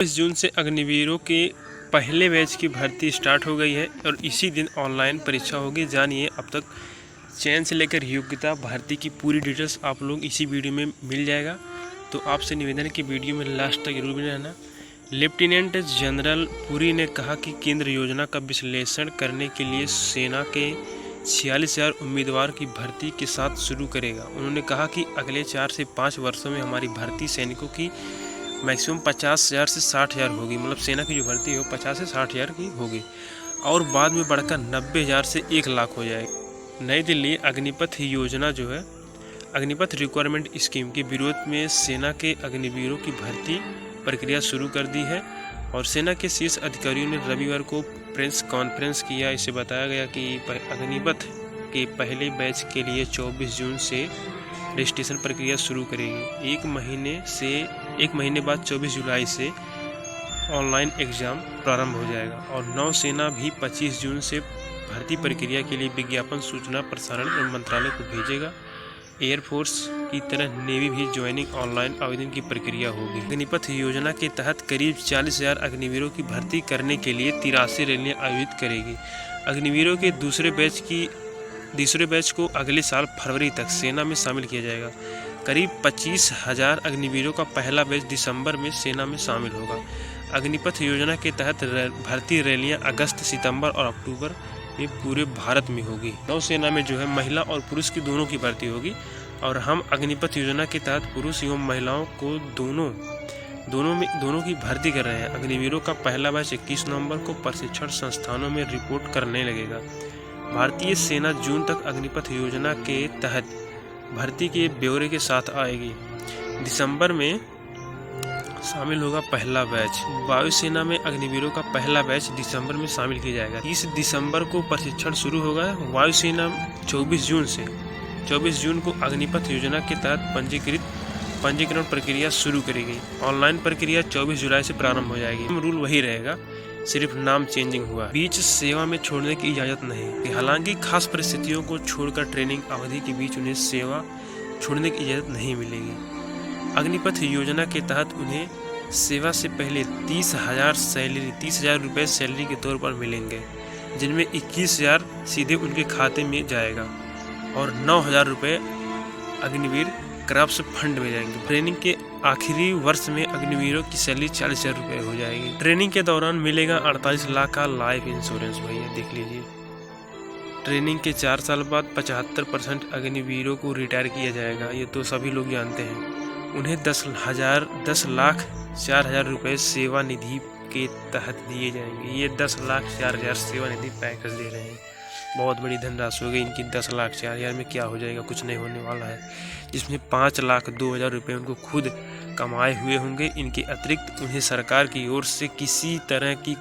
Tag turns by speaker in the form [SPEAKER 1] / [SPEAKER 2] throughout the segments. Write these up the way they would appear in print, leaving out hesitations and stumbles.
[SPEAKER 1] इस जून से अग्निवीरों के पहले बैच की भर्ती स्टार्ट हो गई है और इसी दिन ऑनलाइन परीक्षा होगी। जानिए अब तक चयन से लेकर योग्यता भर्ती की पूरी डिटेल्स आप लोग इसी वीडियो में मिल जाएगा। तो आपसे निवेदन है कि वीडियो में लास्ट तक जरूर बने रहना। लेफ्टिनेंट जनरल पुरी ने कहा कि केंद्र योजना का विश्लेषण करने के लिए सेना के 46,000 उम्मीदवार की भर्ती के साथ शुरू करेगा। उन्होंने कहा कि अगले 4 से 5 वर्षों में हमारी भर्ती सैनिकों की मैक्सिमम 50,000 से 60,000 होगी। मतलब सेना की जो भर्ती हो 50 से 60,000 की होगी और बाद में बढ़कर 90,000 से 1 लाख हो जाएगी। नई दिल्ली अग्निपथ योजना जो है अग्निपथ रिक्वायरमेंट स्कीम के विरोध में सेना के अग्निवीरों की भर्ती प्रक्रिया शुरू कर दी है और सेना के शीर्ष अधिकारियों ने रविवार को प्रेस कॉन्फ्रेंस किया। इसे बताया गया कि अग्निपथ के पहले बैच के लिए 24 जून से रजिस्ट्रेशन प्रक्रिया शुरू करेगी। एक महीने बाद 24 जुलाई से ऑनलाइन एग्ज़ाम प्रारंभ हो जाएगा और नौसेना भी 25 जून से भर्ती प्रक्रिया के लिए विज्ञापन सूचना प्रसारण मंत्रालय को भेजेगा। एयरफोर्स की तरह नेवी भी ज्वाइनिंग ऑनलाइन आवेदन की प्रक्रिया होगी। अग्निपथ योजना के तहत करीब 40,000 अग्निवीरों की भर्ती करने के लिए 83 रैलियां आयोजित करेगी। अग्निवीरों के दूसरे बैच को अगले साल फरवरी तक सेना में शामिल किया जाएगा। करीब 25,000 अग्निवीरों का पहला बैच दिसंबर में सेना में शामिल होगा। अग्निपथ योजना के तहत भर्ती रैलियां अगस्त, सितंबर और अक्टूबर में पूरे भारत में होगी। नौसेना में जो है महिला और पुरुष की दोनों की भर्ती होगी और हम अग्निपथ योजना के तहत पुरुष एवं महिलाओं को दोनों की भर्ती कर रहे हैं। अग्निवीरों का पहला बैच 21 नवंबर को प्रशिक्षण संस्थानों में रिपोर्ट करने लगेगा। भारतीय सेना जून तक अग्निपथ योजना के तहत भर्ती के ब्यौरे के साथ आएगी। दिसंबर में शामिल होगा पहला बैच। वायुसेना में अग्निवीरों का पहला बैच दिसंबर में शामिल किया जाएगा। 30 दिसंबर को प्रशिक्षण शुरू होगा। वायुसेना 24 जून को अग्निपथ योजना के तहत पंजीकरण प्रक्रिया शुरू करेगी। ऑनलाइन प्रक्रिया 24 जुलाई से प्रारंभ हो जाएगी। रूल वही रहेगा, सिर्फ नाम चेंजिंग हुआ। बीच सेवा में छोड़ने की इजाज़त नहीं। हालांकि खास परिस्थितियों को छोड़कर ट्रेनिंग अवधि के बीच उन्हें सेवा छोड़ने की इजाज़त नहीं मिलेगी। अग्निपथ योजना के तहत उन्हें सेवा से पहले 30,000 रुपये सैलरी के तौर पर मिलेंगे, जिनमें 21,000 सीधे उनके खाते में जाएगा और 9,000 रुपये अग्निवीर क्रॉप्स फंड में जाएंगे। ट्रेनिंग के आखिरी वर्ष में अग्निवीरों की सैलरी 40,000 रुपये हो जाएगी। ट्रेनिंग के दौरान मिलेगा 48 लाख का लाइफ इंश्योरेंस। भैया देख लीजिए। ट्रेनिंग के 4 साल बाद 75% अग्निवीरों को रिटायर किया जाएगा। ये तो सभी लोग जानते हैं। उन्हें 10,04,000 रुपये सेवा निधि के तहत दिए जाएंगे। ये 10,04,000 सेवा निधि पैकेज दे रहे हैं। बहुत बड़ी धनराशि होगी इनकी। 10,04,000 में क्या हो जाएगा, कुछ नहीं होने वाला है। जिसमें 5,02,000 रुपये उनको खुद कमाए हुए होंगे। इनके अतिरिक्त उन्हें सरकार की ओर से किसी तरह की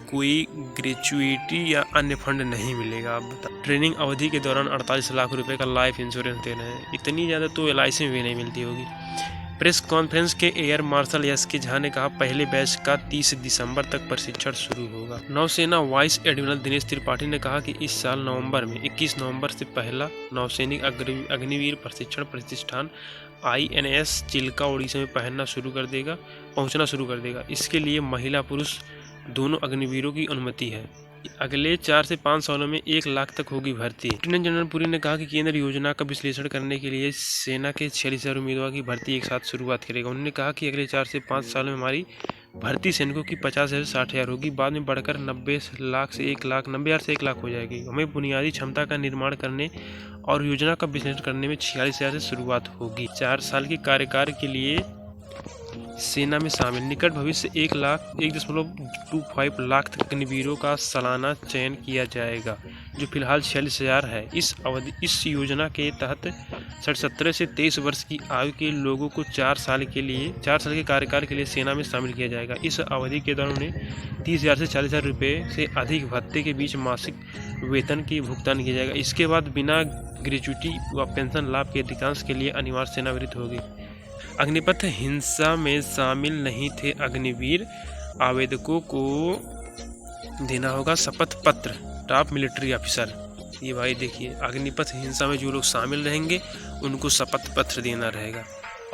[SPEAKER 1] कोई ग्रेचुइटी या अन्य फंड नहीं मिलेगा। आप बताओ। ट्रेनिंग अवधि के दौरान 48 लाख रुपए का लाइफ इंश्योरेंस देना है। इतनी ज़्यादा तो LIC में भी नहीं मिलती होगी। प्रेस कॉन्फ्रेंस के एयर मार्शल SK झा ने कहा पहले बैच का 30 दिसंबर तक प्रशिक्षण शुरू होगा। नौसेना वाइस एडमिरल दिनेश त्रिपाठी ने कहा कि इस साल नवंबर में 21 नवंबर से पहला नौसैनिक अग्निवीर प्रशिक्षण प्रतिष्ठान INS चिल्का ओडिशा में पहुंचना शुरू कर देगा। इसके लिए महिला पुरुष दोनों अग्निवीरों की अनुमति है। अगले 4 से 5 सालों में 1 लाख तक होगी भर्ती। लेफ्टिनेंट जनरल पुरी ने कहा कि केंद्र योजना का विश्लेषण करने के लिए सेना के 46,000 उम्मीदवार की भर्ती एक साथ शुरुआत करेगा। उन्होंने कहा कि अगले 4 से 5 सालों में हमारी भर्ती सैनिकों की 50,000 से 60,000 होगी, बाद में बढ़कर 90,000 से 1 लाख हो जाएगी। हमें बुनियादी क्षमता का निर्माण करने और योजना का विश्लेषण करने में 46,000 से शुरुआत होगी। 4 साल के कार्यकाल के लिए सेना में शामिल निकट भविष्य 1.25 लाख तक अग्निवीरों का सालाना चयन किया जाएगा, जो फिलहाल 46,000 है। इस योजना के तहत 17 से 23 वर्ष की आयु के लोगों को 4 साल के कार्यकाल के लिए सेना में शामिल किया जाएगा। इस अवधि के दौरान उन्हें 30,000 से 40,000 रुपये से अधिक भत्ते के बीच मासिक वेतन की भुगतान किया जाएगा। इसके बाद बिना ग्रेच्युटी व पेंशन लाभ के अधिकांश के लिए अनिवार्य सेवानिवृत्ति होगी। अग्निपथ हिंसा में शामिल नहीं थे अग्निवीर, आवेदकों को देना होगा शपथ पत्र। टॉप मिलिट्री ऑफिसर, ये भाई देखिए, अग्निपथ हिंसा में जो लोग शामिल रहेंगे उनको शपथ पत्र देना रहेगा।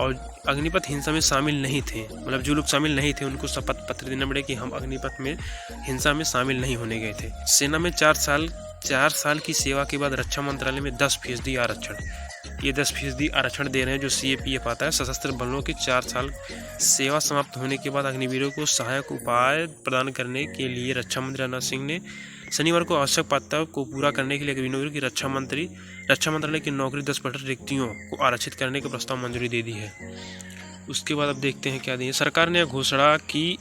[SPEAKER 1] और अग्निपथ हिंसा में शामिल नहीं थे, मतलब जो लोग शामिल नहीं थे उनको शपथ पत्र देना पड़े कि हम अग्निपथ में हिंसा में शामिल नहीं होने गए थे। सेना में 4 साल की सेवा के बाद रक्षा मंत्रालय में 10% आरक्षण, ये 10% आरक्षण दे रहे हैं जो CAPF आता है। सशस्त्र बलों के 4 साल सेवा समाप्त होने के बाद अग्निवीरों को सहायक उपाय प्रदान करने के लिए रक्षा मंत्री राजनाथ सिंह ने शनिवार को आवश्यक पात्रता को पूरा करने के लिए अग्निवीरों की रक्षा मंत्रालय की नौकरी 10% रिक्तियों को आरक्षित करने के प्रस्ताव मंजूरी दे दी है। उसके बाद अब देखते हैं क्या दी है। सरकार ने घोषणा की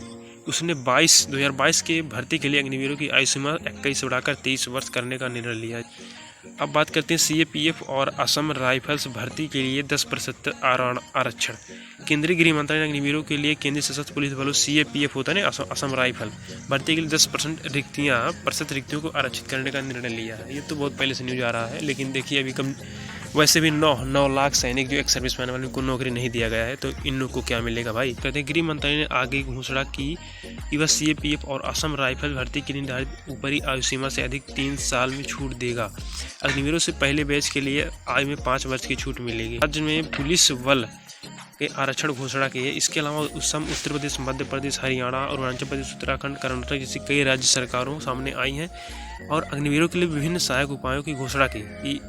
[SPEAKER 1] उसने 2022 के भर्ती के लिए अग्निवीरों की आयु सीमा 21 से बढ़ाकर 23 वर्ष करने का निर्णय लिया। अब बात करते हैं CAPF और असम राइफल्स भर्ती के लिए 10% आरक्षण। केंद्रीय गृह मंत्रालय ने अग्निवीरों के लिए केंद्रीय सशस्त्र पुलिस बलों CAPF होता है ना, असम राइफल भर्ती के लिए 10% रिक्तियों को आरक्षित करने का निर्णय लिया है। ये तो बहुत पहले से न्यूज आ रहा है, लेकिन देखिए अभी वैसे भी 9 लाख सैनिक जो एक सर्विसमैन वाले उनको नौकरी नहीं दिया गया है, तो इन लोग को क्या मिलेगा भाई। कहते हैं गृह मंत्रालय ने आगे घोषणा की कि वह CAPF और असम राइफल भर्ती के लिए निर्धारित ऊपरी आयु सीमा से अधिक 3 साल में छूट देगा। अग्निवीरों से पहले बैच के लिए आयु में 5 वर्ष की छूट मिलेगी। राज्य में पुलिस बल के आरक्षण घोषणा की है। इसके अलावा उत्तर प्रदेश, मध्य प्रदेश, हरियाणा, अरुणाचल प्रदेश, उत्तराखंड, कर्नाटक जैसी कई राज्य सरकारों सामने आई हैं और अग्निवीरों के लिए विभिन्न सहायक उपायों की घोषणा की कि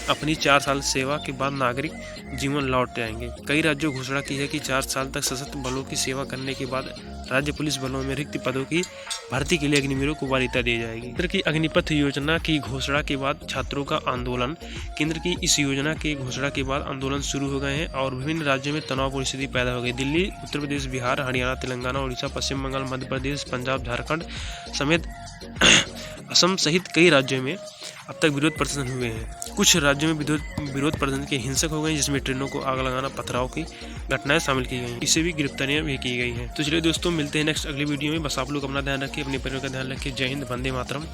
[SPEAKER 1] अपनी 4 साल सेवा के बाद नागरिक जीवन लौट आएंगे। कई राज्यों ने घोषणा की है कि 4 साल तक सशस्त्र बलों की सेवा करने के बाद राज्य पुलिस बलों में रिक्त पदों की भर्ती के लिए अग्निवीरों को वरीयता दी जाएगी। केंद्र की अग्निपथ योजना की घोषणा के बाद छात्रों का आंदोलन। केंद्र की इस योजना की घोषणा के बाद आंदोलन शुरू हो गए हैं और विभिन्न राज्यों में तनावपूर्ण स्थिति पैदा हो गई। दिल्ली, उत्तर प्रदेश, बिहार, हरियाणा, तेलंगाना, उड़ीसा, पश्चिम बंगाल, मध्य प्रदेश, पंजाब, झारखंड समेत असम सहित कई राज्यों में अब तक विरोध प्रदर्शन हुए हैं। कुछ राज्यों में विरोध प्रदर्शन के हिंसक हो गए, जिसमें ट्रेनों को आग लगाना, पथराव की घटनाएं शामिल की गई। इसे भी गिरफ्तारियां भी की गई हैं। तो चलिए दोस्तों, मिलते हैं नेक्स्ट अगली वीडियो में। बस आप लोग अपना ध्यान रखिए, अपने परिवार का ध्यान रखिए। जय हिंद, वंदे मातरम।